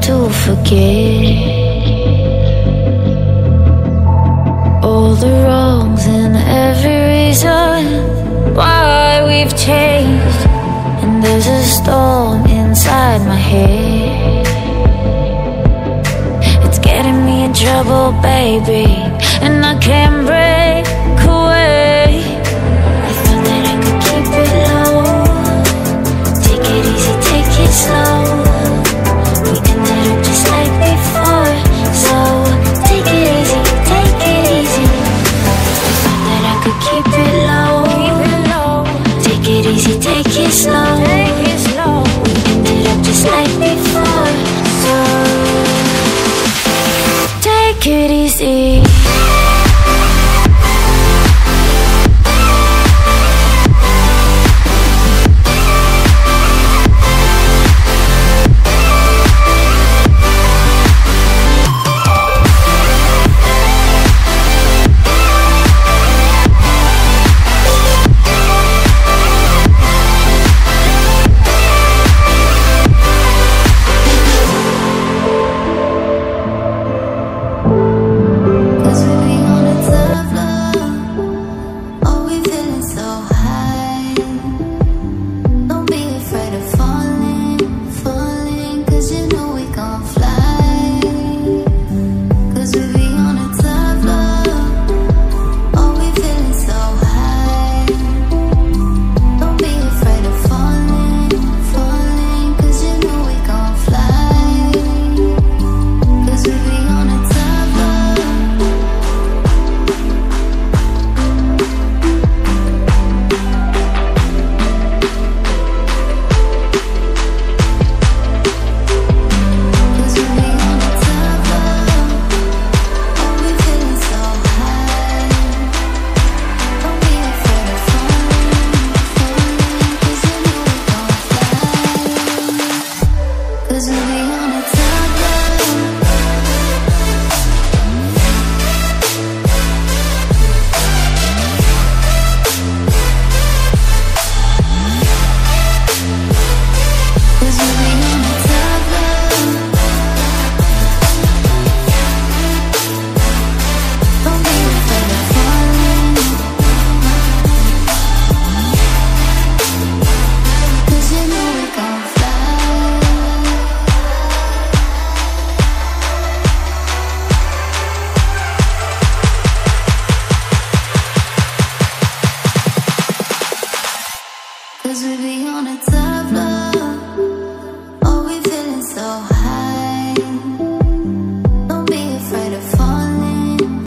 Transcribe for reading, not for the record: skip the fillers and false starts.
to forget all the wrongs and every reason why we've changed. And there's a storm inside my head, it's getting me in trouble, baby, and I can't break away. I thought that I could keep it low, take it easy, take it slow. We ended up just like before, so take it easy, take it easy. I thought that I could keep it low, take it easy, take it slow. We ended up just like before, so take it easy. Cause we be on a time.